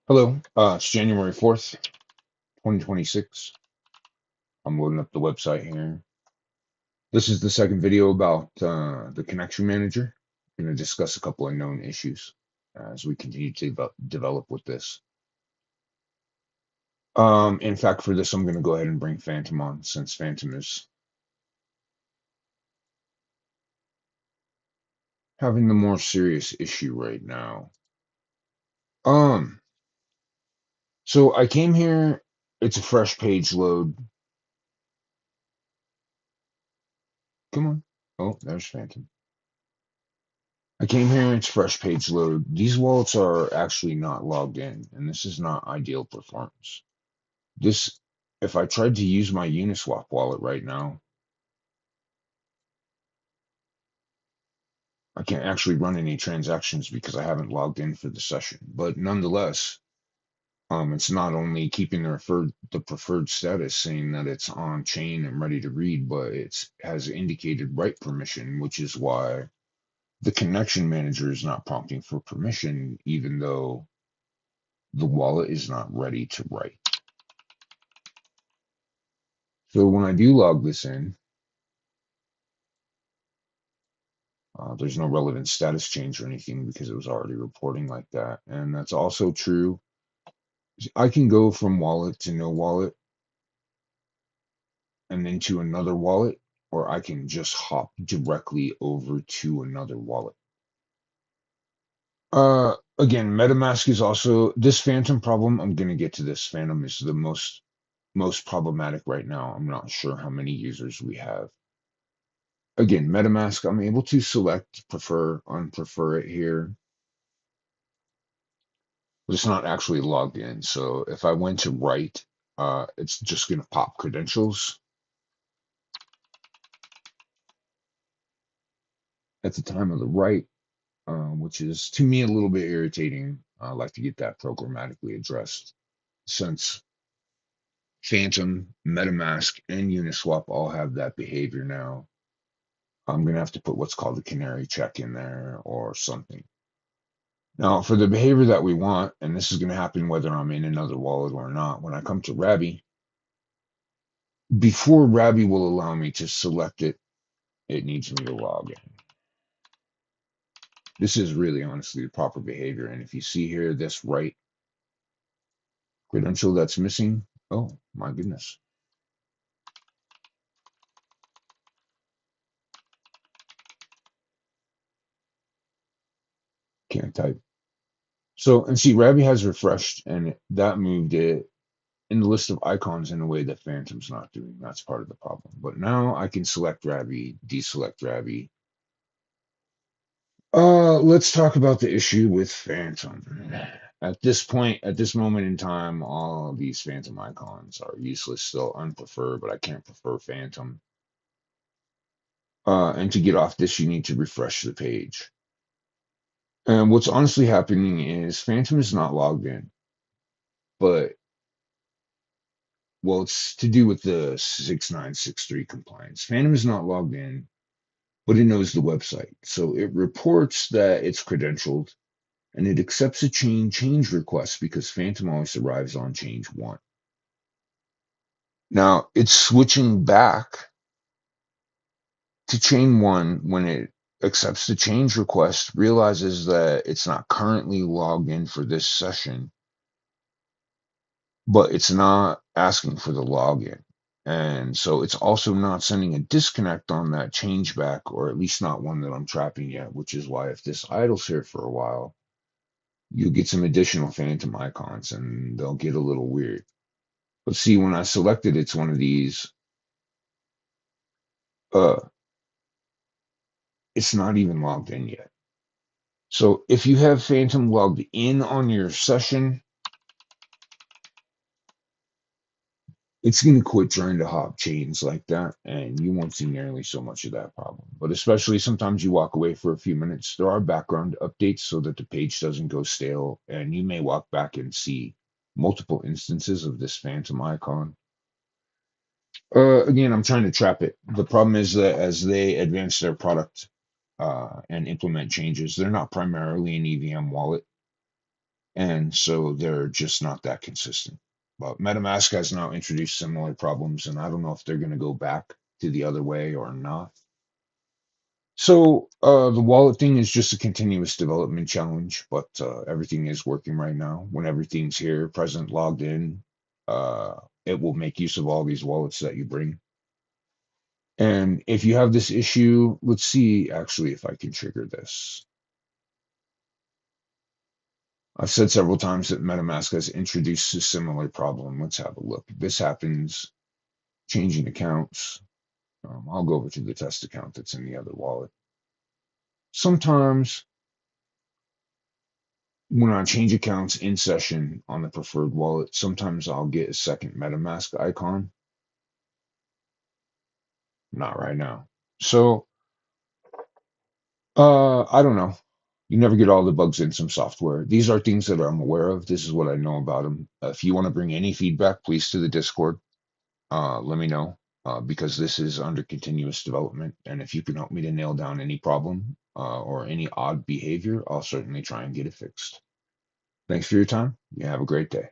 Hello, it's January 4th, 2026. I'm loading up the website here. This is the second video about the connection manager. I'm going to discuss a couple of known issues as we continue to develop with this. In fact, for this, I'm going to go ahead and bring Phantom on since Phantom is having the more serious issue right now. Um, so I came here, it's a fresh page load. Come on. Oh, there's Phantom. I came here, it's fresh page load. These wallets are actually not logged in, and this is not ideal performance. This, if I tried to use my Uniswap wallet right now, I can't actually run any transactions because I haven't logged in for the session. But nonetheless, it's not only keeping the preferred status saying that it's on chain and ready to read, but it has indicated write permission, which is why the connection manager is not prompting for permission, even though the wallet is not ready to write. So when I do log this in, there's no relevant status change or anything because it was already reporting like that. And that's also true. I can go from wallet to no wallet and then to another wallet, or I can just hop directly over to another wallet. Again, MetaMask is also this Phantom problem. I'm gonna get to this. Phantom is the most problematic right now. I'm not sure how many users we have. Again, MetaMask, I'm able to select prefer, unprefer it here, but it's not actually logged in. So if I went to write, it's just going to pop credentials at the time of the write, which is to me a little bit irritating. I like to get that programmatically addressed since Phantom, MetaMask, and Uniswap all have that behavior now. I'm going to have to put what's called a canary check in there or something. Now, for the behavior that we want, and this is going to happen whether I'm in another wallet or not, when I come to Rabby, before Rabby will allow me to select it, it needs me to log in. This is really honestly the proper behavior. And if you see here, this right credential that's missing, oh my goodness. Can't type. So, and see, Rabby has refreshed and that moved it in the list of icons in a way that Phantom's not doing. That's part of the problem. But now I can select Rabby, deselect Rabby. Let's talk about the issue with Phantom. At this point, at this moment in time, all of these Phantom icons are useless, still unpreferred, but I can't prefer Phantom. And to get off this, you need to refresh the page. And what's honestly happening is Phantom is not logged in, but well, it's to do with the 6963 compliance. Phantom is not logged in, but it knows the website. So it reports that it's credentialed and it accepts a change request because Phantom always arrives on change one. Now it's switching back to chain one when it accepts the change request, realizes that it's not currently logged in for this session, but it's not asking for the login. And so it's also not sending a disconnect on that change back, or at least not one that I'm trapping yet, which is why if this idles here for a while, you'll get some additional Phantom icons and they'll get a little weird. But see, when I selected it's one of these, uh, it's not even logged in yet. So if you have Phantom logged in on your session, it's going to quit trying to hop chains like that, and you won't see nearly so much of that problem. But especially sometimes you walk away for a few minutes, there are background updates so that the page doesn't go stale, and you may walk back and see multiple instances of this Phantom icon. Again, I'm trying to trap it. The problem is that as they advance their product and implement changes, they're not primarily an EVM wallet. And so they're just not that consistent. But MetaMask has now introduced similar problems, and I don't know if they're going to go back to the other way or not. So the wallet thing is just a continuous development challenge, but everything is working right now. When everything's here, present, logged in, it will make use of all these wallets that you bring. And if you have this issue, let's see actually if I can trigger this. I've said several times that MetaMask has introduced a similar problem. Let's have a look. If this happens, changing accounts. I'll go over to the test account that's in the other wallet. Sometimes when I change accounts in session on the preferred wallet, sometimes I'll get a second MetaMask icon. Not right now. So I don't know. You never get all the bugs in some software. These are things that I'm aware of. This is what I know about them. If you want to bring any feedback, please to the Discord. Let me know because this is under continuous development. And if you can help me to nail down any problem or any odd behavior, I'll certainly try and get it fixed. Thanks for your time. You have a great day.